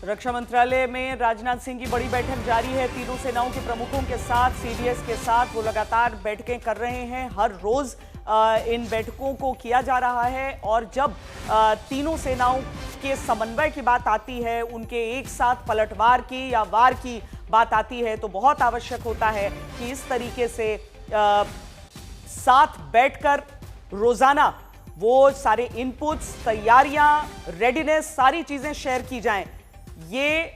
रक्षा मंत्रालय में राजनाथ सिंह की बड़ी बैठक जारी है। तीनों सेनाओं के प्रमुखों के साथ, सीडीएस के साथ वो लगातार बैठकें कर रहे हैं। हर रोज इन बैठकों को किया जा रहा है और जब तीनों सेनाओं के समन्वय की बात आती है, उनके एक साथ पलटवार की या वार की बात आती है, तो बहुत आवश्यक होता है कि इस तरीके से साथ बैठकर रोजाना वो सारे इनपुट्स, तैयारियां, रेडीनेस, सारी चीजें शेयर की जाएं। ये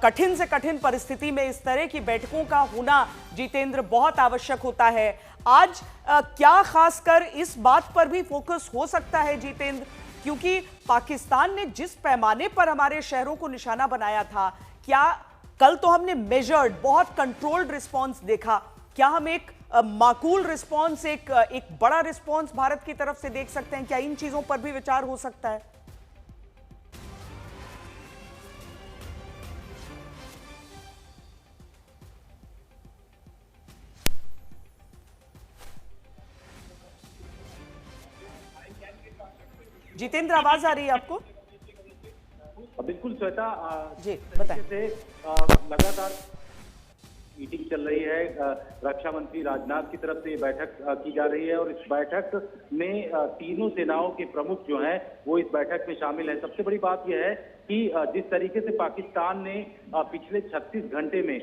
कठिन से कठिन परिस्थिति में इस तरह की बैठकों का होना, जितेंद्र, बहुत आवश्यक होता है। आज क्या खासकर इस बात पर भी फोकस हो सकता है, जितेंद्र, क्योंकि पाकिस्तान ने जिस पैमाने पर हमारे शहरों को निशाना बनाया था, क्या कल तो हमने मेजर्ड, बहुत कंट्रोल्ड रिस्पॉन्स देखा, क्या हम एक माकूल रिस्पॉन्स, एक बड़ा रिस्पॉन्स भारत की तरफ से देख सकते हैं? क्या इन चीजों पर भी विचार हो सकता है? जितेंद्र, आवाज आ रही है आपको? बिल्कुल श्वेता, जी बताएं। से लगातार मीटिंग चल रही है। रक्षा मंत्री राजनाथ की तरफ से ये बैठक की जा रही है और इस बैठक में तीनों सेनाओं के प्रमुख जो हैं वो इस बैठक में शामिल हैं। सबसे बड़ी बात यह है कि जिस तरीके से पाकिस्तान ने पिछले 36 घंटे में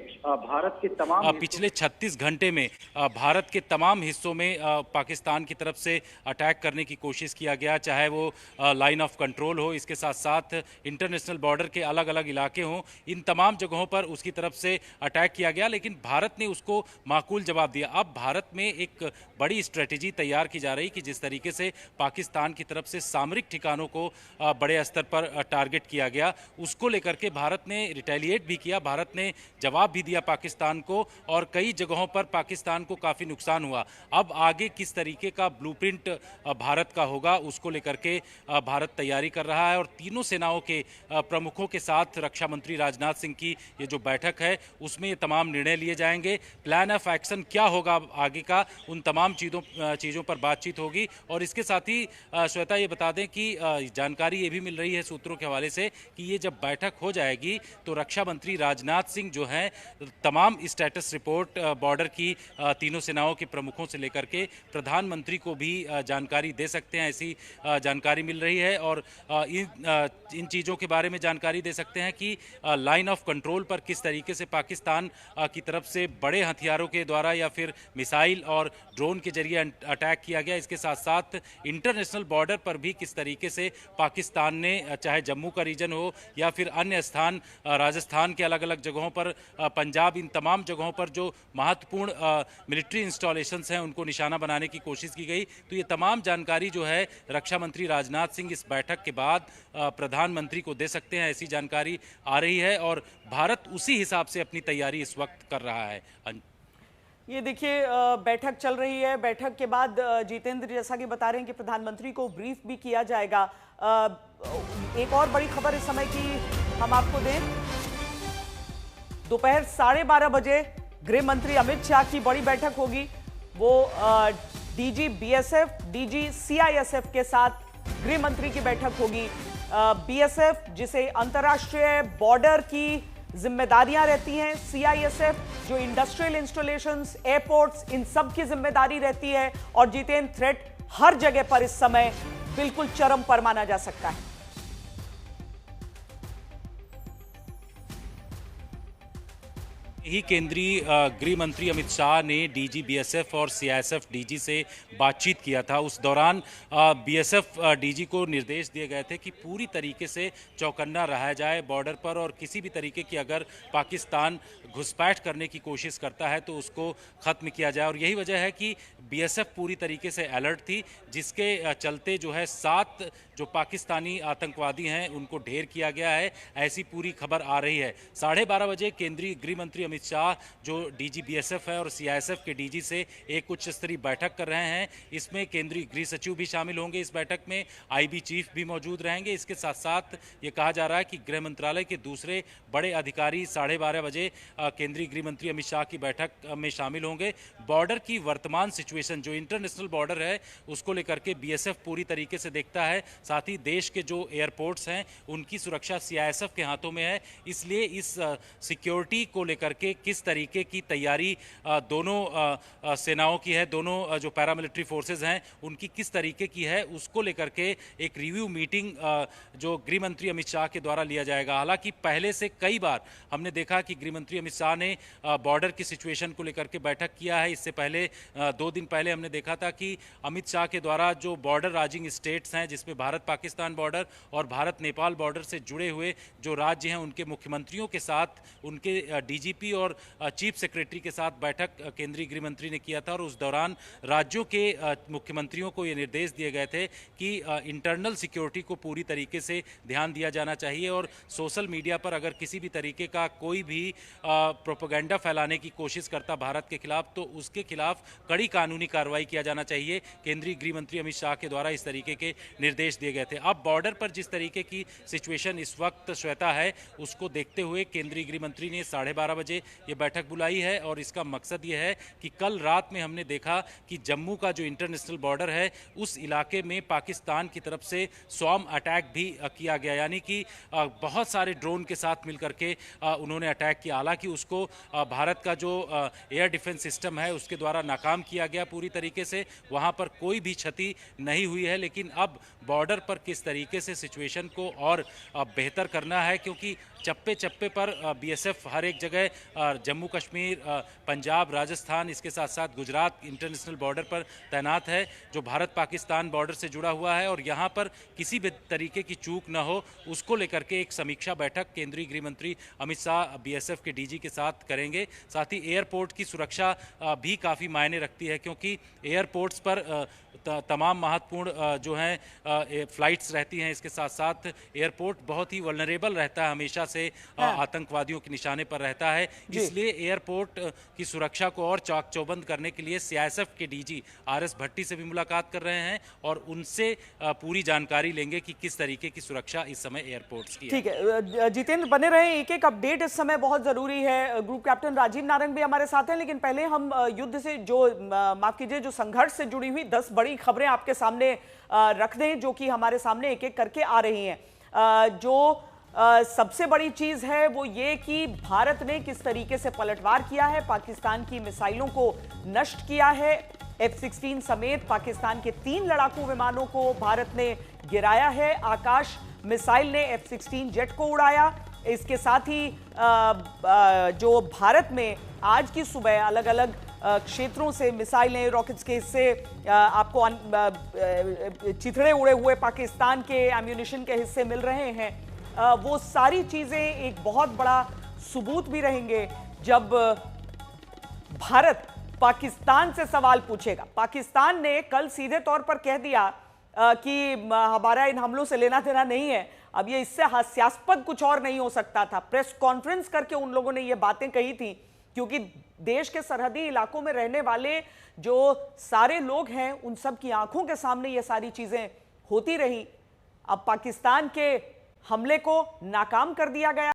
भारत के तमाम हिस्सों में पाकिस्तान की तरफ से अटैक करने की कोशिश किया गया, चाहे वो लाइन ऑफ कंट्रोल हो, इसके साथ साथ इंटरनेशनल बॉर्डर के अलग अलग इलाके हों, इन तमाम जगहों पर उसकी तरफ से अटैक किया गया, लेकिन भारत ने उसको माकूल जवाब दिया। अब भारत में एक बड़ी स्ट्रेटेजी तैयार की जा रही कि जिस तरीके से पाकिस्तान की तरफ से सामरिक ठिकानों को बड़े स्तर पर टारगेट किया गया, उसको लेकर के भारत ने रिटेलिएट भी किया, भारत ने जवाब भी दिया पाकिस्तान को और कई जगहों पर पाकिस्तान को काफ़ी नुकसान हुआ। अब आगे किस तरीके का ब्लूप्रिंट भारत का होगा, उसको लेकर के भारत तैयारी कर रहा है और तीनों सेनाओं के प्रमुखों के साथ रक्षा मंत्री राजनाथ सिंह की ये जो बैठक है उसमें ये तमाम निर्णय लिए जाएंगे। प्लान ऑफ एक्शन क्या होगा आगे का, उन तमाम चीज़ों पर बातचीत होगी। और इसके साथ ही श्वेता, ये बता दें कि जानकारी ये भी मिल रही है सूत्रों के हवाले से कि ये जब बैठक हो जाएगी तो रक्षा मंत्री राजनाथ सिंह जो हैं तमाम स्टेटस रिपोर्ट बॉर्डर की तीनों सेनाओं के प्रमुखों से लेकर के प्रधानमंत्री को भी जानकारी दे सकते हैं, ऐसी जानकारी मिल रही है। और इन चीज़ों के बारे में जानकारी दे सकते हैं कि लाइन ऑफ कंट्रोल पर किस तरीके से पाकिस्तान की तरफ से बड़े हथियारों के द्वारा या फिर मिसाइल और ड्रोन के जरिए अटैक किया गया। इसके साथ साथ इंटरनेशनल बॉर्डर पर भी किस तरीके से पाकिस्तान ने, चाहे जम्मू का रीजन हो या फिर अन्य स्थान, राजस्थान के अलग अलग जगहों पर, पंजाब, इन तमाम जगहों पर जो महत्वपूर्ण मिलिट्री इंस्टॉलेशंस हैं उनको निशाना बनाने की कोशिश की गई। तो ये तमाम जानकारी जो है रक्षा मंत्री राजनाथ सिंह इस बैठक के बाद प्रधानमंत्री को दे सकते हैं, ऐसी जानकारी आ रही है और भारत उसी हिसाब से अपनी तैयारी इस वक्त कर रहा है। ये देखिए, बैठक चल रही है। बैठक के बाद जितेंद्र, जैसा कि बता रहे हैं कि प्रधानमंत्री को ब्रीफ भी किया जाएगा। एक और बड़ी खबर इस समय की हम आपको दें, दोपहर 12:30 बजे गृह मंत्री अमित शाह की बड़ी बैठक होगी। वो डीजी बीएसएफ, डीजी सीआईएसएफ के साथ गृह मंत्री की बैठक होगी। बीएसएफ, जिसे अंतर्राष्ट्रीय बॉर्डर की जिम्मेदारियां रहती हैं, सीआईएसएफ जो इंडस्ट्रियल इंस्टॉलेशंस, एयरपोर्ट्स, इन सब की जिम्मेदारी रहती है। और जितेंद्र, थ्रेट हर जगह पर इस समय बिल्कुल चरम पर माना जा सकता है। ही केंद्रीय गृह मंत्री अमित शाह ने डीजी बीएसएफ और सीआईएसएफ डीजी से बातचीत किया था। उस दौरान बीएसएफ डीजी को निर्देश दिए गए थे कि पूरी तरीके से चौकन्ना रहा जाए बॉर्डर पर और किसी भी तरीके की अगर पाकिस्तान घुसपैठ करने की कोशिश करता है तो उसको ख़त्म किया जाए। और यही वजह है कि बीएसएफ पूरी तरीके से अलर्ट थी, जिसके चलते जो है 7 जो पाकिस्तानी आतंकवादी हैं उनको ढेर किया गया है, ऐसी पूरी खबर आ रही है। 12:30 बजे केंद्रीय गृह मंत्री अमित शाह जो डीजी बीएसएफ है और सीआईएसएफ के डीजी से एक उच्च स्तरीय बैठक कर रहे हैं। इसमें केंद्रीय गृह सचिव भी शामिल होंगे इस बैठक में, आईबी चीफ भी मौजूद रहेंगे। इसके साथ साथ ये कहा जा रहा है कि गृह मंत्रालय के दूसरे बड़े अधिकारी 12:30 बजे केंद्रीय गृह मंत्री अमित शाह की बैठक में शामिल होंगे। बॉर्डर की वर्तमान सिचुएशन, जो इंटरनेशनल बॉर्डर है, उसको लेकर के बीएसएफ पूरी तरीके से देखता है। साथ ही देश के जो एयरपोर्ट्स हैं उनकी सुरक्षा सीआईएसएफ के हाथों में है, इसलिए इस सिक्योरिटी को लेकर के किस तरीके की तैयारी दोनों सेनाओं की है, दोनों जो पैरामिलिट्री फोर्सेज हैं उनकी किस तरीके की है, उसको लेकर के एक रिव्यू मीटिंग जो गृह मंत्री अमित शाह के द्वारा लिया जाएगा। हालांकि पहले से कई बार हमने देखा कि गृह मंत्री अमित शाह ने बॉर्डर की सिचुएशन को लेकर के बैठक किया है। इससे पहले 2 दिन पहले हमने देखा था कि अमित शाह के द्वारा जो बॉर्डर राजिंग स्टेट्स हैं, जिसमें भारत पाकिस्तान बॉर्डर और भारत नेपाल बॉर्डर से जुड़े हुए जो राज्य हैं उनके मुख्यमंत्रियों के साथ, उनके डीजीपी और चीफ सेक्रेटरी के साथ बैठक केंद्रीय गृह मंत्री ने किया था। और उस दौरान राज्यों के मुख्यमंत्रियों को ये निर्देश दिए गए थे कि इंटरनल सिक्योरिटी को पूरी तरीके से ध्यान दिया जाना चाहिए और सोशल मीडिया पर अगर किसी भी तरीके का कोई भी प्रोपेगेंडा फैलाने की कोशिश करता भारत के खिलाफ तो उसके खिलाफ कड़ी कानूनी कार्रवाई किया जाना चाहिए। केंद्रीय गृह मंत्री अमित शाह के द्वारा इस तरीके के निर्देश दिए गए थे। अब बॉर्डर पर जिस तरीके की सिचुएशन इस वक्त श्वेता है, उसको देखते हुए केंद्रीय गृह मंत्री ने 12:30 बजे ये बैठक बुलाई है और इसका मकसद ये है कि कल रात में हमने देखा कि जम्मू का जो इंटरनेशनल बॉर्डर है उस इलाके में पाकिस्तान की तरफ से स्वॉर्म अटैक भी किया गया, यानी कि बहुत सारे ड्रोन के साथ मिलकर के उन्होंने अटैक किया। हालांकि उसको भारत का जो एयर डिफेंस सिस्टम है उसके द्वारा नाकाम किया गया पूरी तरीके से, वहां पर कोई भी क्षति नहीं हुई है। लेकिन अब बॉर्डर पर किस तरीके से सिचुएशन को और बेहतर करना है, क्योंकि चप्पे चप्पे पर बीएसएफ हर एक जगह जम्मू कश्मीर, पंजाब, राजस्थान, इसके साथ साथ गुजरात इंटरनेशनल बॉर्डर पर तैनात है जो भारत पाकिस्तान बॉर्डर से जुड़ा हुआ है और यहाँ पर किसी भी तरीके की चूक न हो उसको लेकर के एक समीक्षा बैठक केंद्रीय गृह मंत्री अमित शाह बीएसएफ के डीजी के साथ करेंगे। साथ ही एयरपोर्ट की सुरक्षा भी काफ़ी मायने रखती है, क्योंकि एयरपोर्ट्स पर तमाम महत्वपूर्ण जो हैं फ्लाइट्स रहती हैं। इसके साथ साथ एयरपोर्ट बहुत ही वल्नरेबल रहता है, हमेशा से आतंकवादियों के निशाने पर रहता है। इसलिए एयरपोर्ट की सुरक्षा को और चाक चौबंद करने के लिए सीआईएसएफ के डीजी आरएस भट्टी से भी मुलाकात कर रहे हैं और उनसे पूरी जानकारी लेंगे कि किस तरीके की सुरक्षा इस समय एयरपोर्ट्स की है। ठीक है जितेंद्र, बने रहे, एक एक अपडेट इस समय बहुत जरूरी है। ग्रुप कैप्टन राजीव नारंग भी हमारे साथ हैं, लेकिन पहले हम युद्ध से जो माफ कीजिए जो संघर्ष से जुड़ी हुई 10 बड़ी खबरें आपके सामने रख दें जो कि हमारे सामने एक एक करके आ रही हैं। जो सबसे बड़ी चीज है वो ये कि भारत ने किस तरीके से पलटवार किया है, पाकिस्तान की मिसाइलों को नष्ट किया है। F-16 समेत पाकिस्तान के 3 लड़ाकू विमानों को भारत ने गिराया है। आकाश मिसाइल ने F-16 जेट को उड़ाया। इसके साथ ही जो भारत में आज की सुबह अलग अलग क्षेत्रों से मिसाइलें, रॉकेट्स के हिस्से, आपको चिथड़े उड़े हुए पाकिस्तान के एम्यूनिशन के हिस्से मिल रहे हैं। वो सारी चीजें एक बहुत बड़ा सबूत भी रहेंगे जब भारत पाकिस्तान से सवाल पूछेगा। पाकिस्तान ने कल सीधे तौर पर कह दिया कि हमारा इन हमलों से लेना देना नहीं है। अब ये इससे हास्यास्पद कुछ और नहीं हो सकता था। प्रेस कॉन्फ्रेंस करके उन लोगों ने ये बातें कही थी, क्योंकि देश के सरहदी इलाकों में रहने वाले जो सारे लोग हैं उन सब की आंखों के सामने ये सारी चीजें होती रही। अब पाकिस्तान के हमले को नाकाम कर दिया गया।